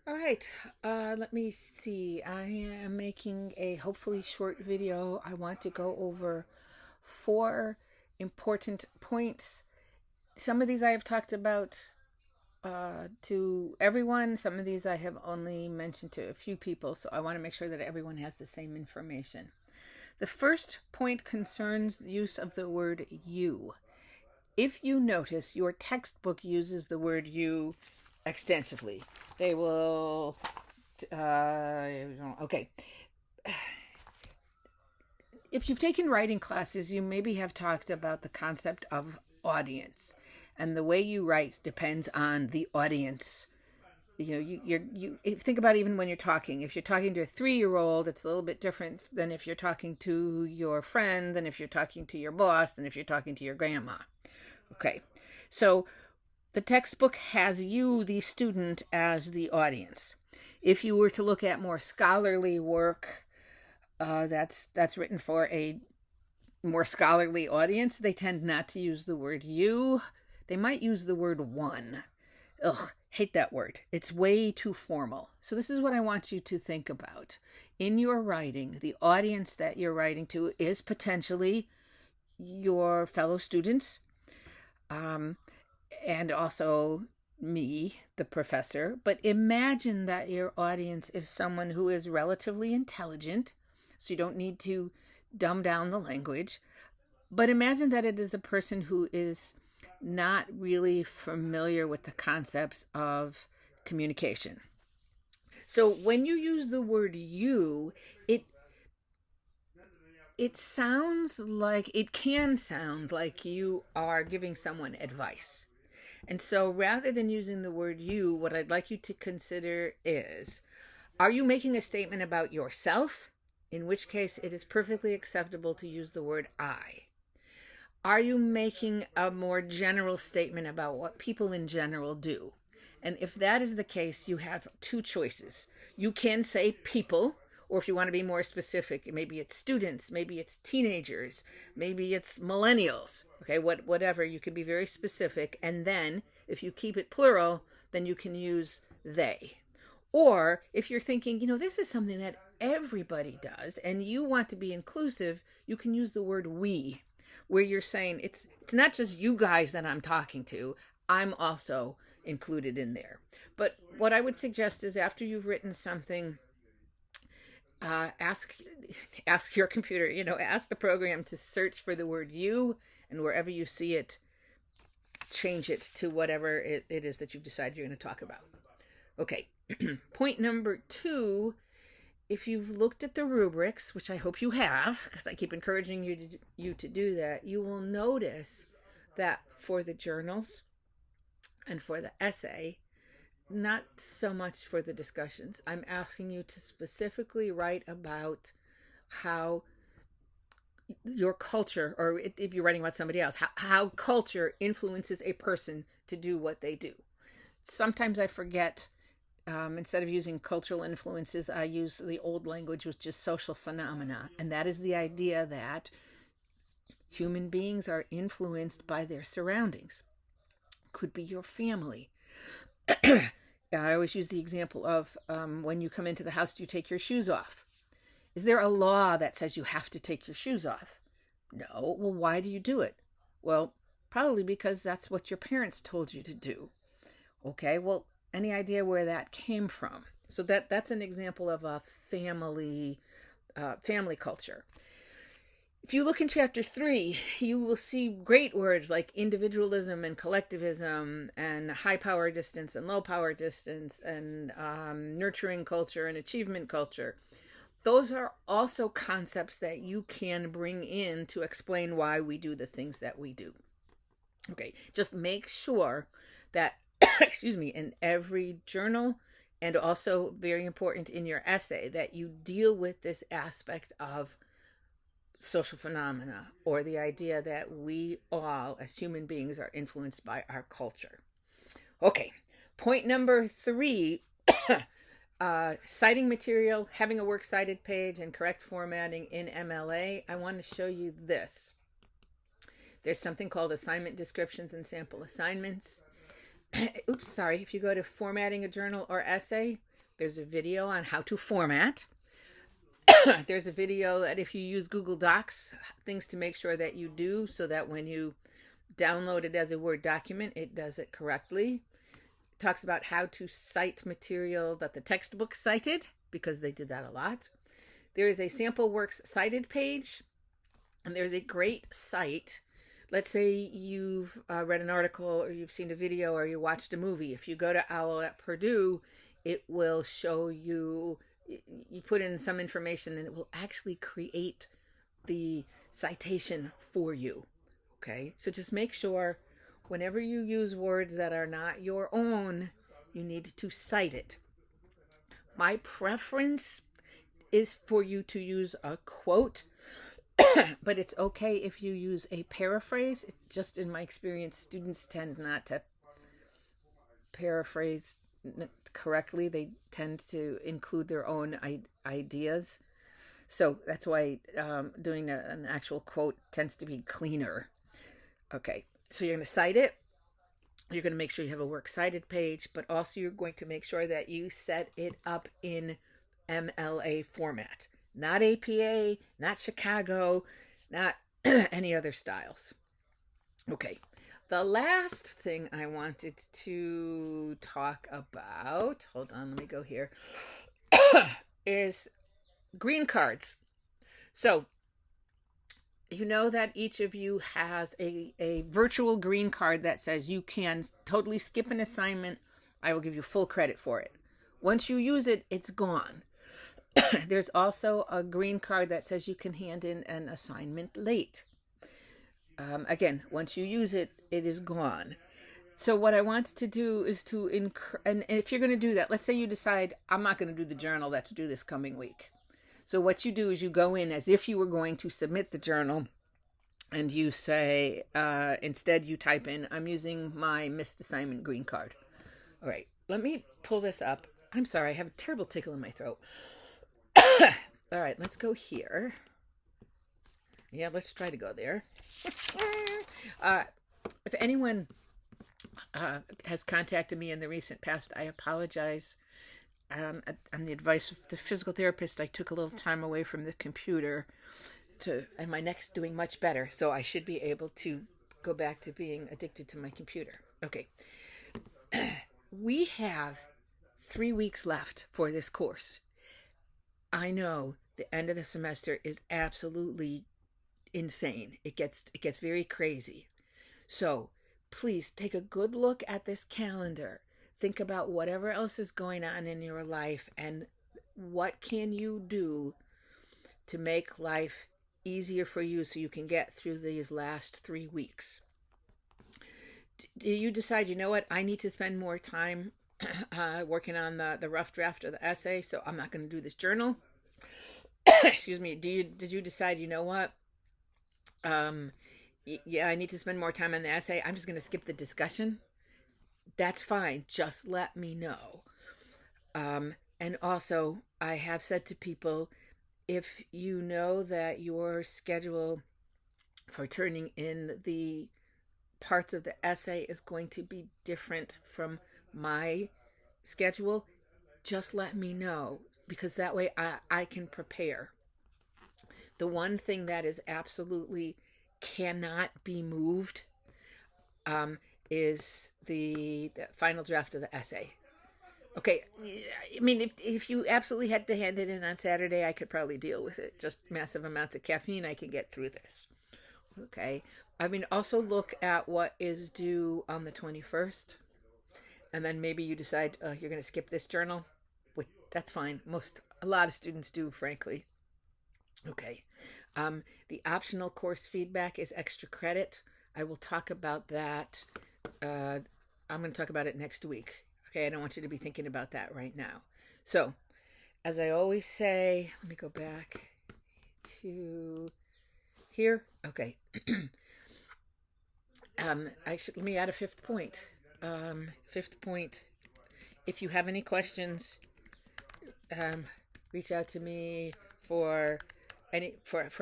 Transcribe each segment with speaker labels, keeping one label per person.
Speaker 1: All right, let me see. I am making a hopefully short video. I want to go over four important points. Some of these I have talked about to everyone. Some of these I have only mentioned to a few people, so I want to make sure that everyone has the same information. The first point concerns the use of the word you. If you notice, your textbook uses the word you extensively. They will okay. If you've taken writing classes, you maybe have talked about the concept of audience, and the way you write depends on the audience. You think about even when you're talking. If you're talking to a 3-year-old, it's a little bit different than if you're talking to your friend, than if you're talking to your boss, than if you're talking to your grandma. Okay, so the textbook has you, the student, as the audience. If you were to look at more scholarly work that's written for a more scholarly audience, they tend not to use the word you. They might use the word one. Ugh, hate that word. It's way too formal. So this is what I want you to think about. In your writing, the audience that you're writing to is potentially your fellow students, um, and also me, the professor. But imagine that your audience is someone who is relatively intelligent, so you don't need to dumb down the language. But imagine that it is a person who is not really familiar with the concepts of communication. So when you use the word you, it it can sound like you are giving someone advice. And so rather than using the word you, what I'd like you to consider is, are you making a statement about yourself? In which case, it is perfectly acceptable to use the word I. Are you making a more general statement about what people in general do? And if that is the case, you have two choices. You can say people, or if you want to be more specific, maybe it's students, maybe it's teenagers, maybe it's millennials. Okay, whatever, you can be very specific. And then if you keep it plural, then you can use they. Or if you're thinking, this is something that everybody does and you want to be inclusive, you can use the word we, where you're saying it's not just you guys that I'm talking to, I'm also included in there. But what I would suggest is, after you've written something, ask your computer, ask the program to search for the word you, and wherever you see it, change it to whatever it is that you've decided you're going to talk about. Okay. Point number 2, if you've looked at the rubrics, which I hope you have, because I keep encouraging you to do that, you will notice that for the journals and for the essay, not so much for the discussions, I'm asking you to specifically write about how your culture, or if you're writing about somebody else, how culture influences a person to do what they do. Sometimes I forget, instead of using cultural influences, I use the old language, which is social phenomena. And that is the idea that human beings are influenced by their surroundings. Could be your family. I always use the example of, when you come into the house, do you take your shoes off? Is there a law that says you have to take your shoes off? No. Well, why do you do it? Well, probably because that's what your parents told you to do. Okay, well, any idea where that came from? So that's an example of a family culture. If you look in chapter 3, you will see great words like individualism and collectivism and high power distance and low power distance and nurturing culture and achievement culture. Those are also concepts that you can bring in to explain why we do the things that we do. Okay, just make sure that, excuse me, in every journal, and also very important in your essay, that you deal with this aspect of social phenomena, or the idea that we all as human beings are influenced by our culture. Okay, point number 3, citing material, having a works cited page, and correct formatting in MLA. I want to show you this. There's something called assignment descriptions and sample assignments. Oops, sorry. If you go to formatting a journal or essay, There's a video on how to format. There's a video that if you use Google Docs, things to make sure that you do so that when you download it as a Word document, it does it correctly. It talks about how to cite material that the textbook cited, because they did that a lot. There is a sample works cited page, and there's a great site. Let's say you've read an article or you've seen a video or you watched a movie. If you go to OWL at Purdue, it will show you, you put in some information and it will actually create the citation for you. Okay, so just make sure whenever you use words that are not your own, you need to cite it. My preference is for you to use a quote, but it's okay if you use a paraphrase. Just in my experience, students tend not to paraphrase correctly. They tend to include their own ideas. So that's why doing an actual quote tends to be cleaner. Okay, so you're going to cite it. You're going to make sure you have a works cited page, but also you're going to make sure that you set it up in MLA format. Not APA, not Chicago, not any other styles. Okay, the last thing I wanted to talk about, hold on, let me go here, is green cards. So, you know that each of you has a virtual green card that says you can totally skip an assignment. I will give you full credit for it. Once you use it, it's gone. There's also a green card that says you can hand in an assignment late. Again, once you use it, it is gone. So what I want to do is to and if you're going to do that, let's say you decide, I'm not going to do the journal that's due this coming week. So what you do is you go in as if you were going to submit the journal, and you say, instead you type in, I'm using my missed assignment green card. All right, let me pull this up. I'm sorry, I have a terrible tickle in my throat. All right, let's go here. Yeah, let's try to go there. If anyone has contacted me in the recent past, I apologize. On the advice of the physical therapist, I took a little time away from the computer, and my neck's doing much better, so I should be able to go back to being addicted to my computer. Okay. We have 3 weeks left for this course. I know the end of the semester is absolutely insane. It gets very crazy. So please take a good look at this calendar. Think about whatever else is going on in your life and what can you do to make life easier for you so you can get through these last 3 weeks. Do you decide, you know what, I need to spend more time working on the rough draft of the essay, so I'm not going to do this journal? Excuse me. Did you decide, you know what, yeah, I need to spend more time on the essay, I'm just going to skip the discussion? That's fine. Just let me know. And also, I have said to people, if you know that your schedule for turning in the parts of the essay is going to be different from my schedule, just let me know, because that way I can prepare. The one thing that is absolutely cannot be moved is the final draft of the essay. Okay, I mean, if you absolutely had to hand it in on Saturday, I could probably deal with it. Just massive amounts of caffeine, I can get through this. Okay, I mean, also look at what is due on the 21st, and then maybe you decide you're going to skip this journal. That's fine. A lot of students do, frankly. Okay, the optional course feedback is extra credit. I will talk about that. I'm going to talk about it next week. Okay, I don't want you to be thinking about that right now. So, as I always say, let me go back to here. Okay. Let me add a fifth point. Fifth point, if you have any questions, reach out to me for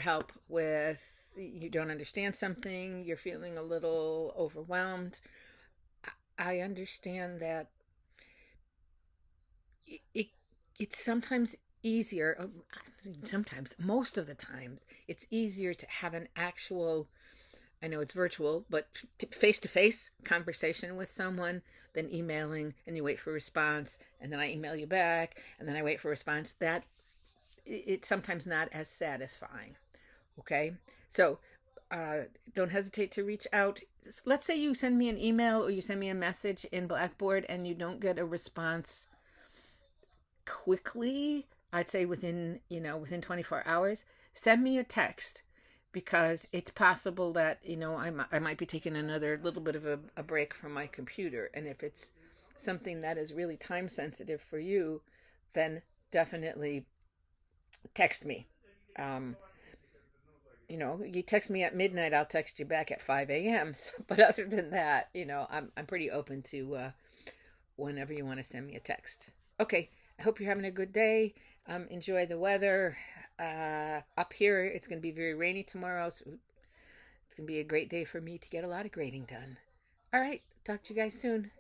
Speaker 1: help with, you don't understand something, you're feeling a little overwhelmed. I understand that it's sometimes easier, sometimes, most of the times, it's easier to have an actual, I know it's virtual, but face to face conversation with someone than emailing and you wait for a response and then I email you back and then I wait for a response. That it's sometimes not as satisfying. Okay. So don't hesitate to reach out. Let's say you send me an email or you send me a message in Blackboard and you don't get a response quickly. I'd say within 24 hours. Send me a text because it's possible that I might be taking another little bit of a break from my computer, and if it's something that is really time sensitive for you, then definitely text me. um, you text me at midnight, I'll text you back at 5 a.m. But other than that, I'm pretty open to whenever you want to send me a text. Okay, I hope you're having a good day. Enjoy the weather. Up here, it's going to be very rainy tomorrow, so it's going to be a great day for me to get a lot of grading done. All right, talk to you guys soon.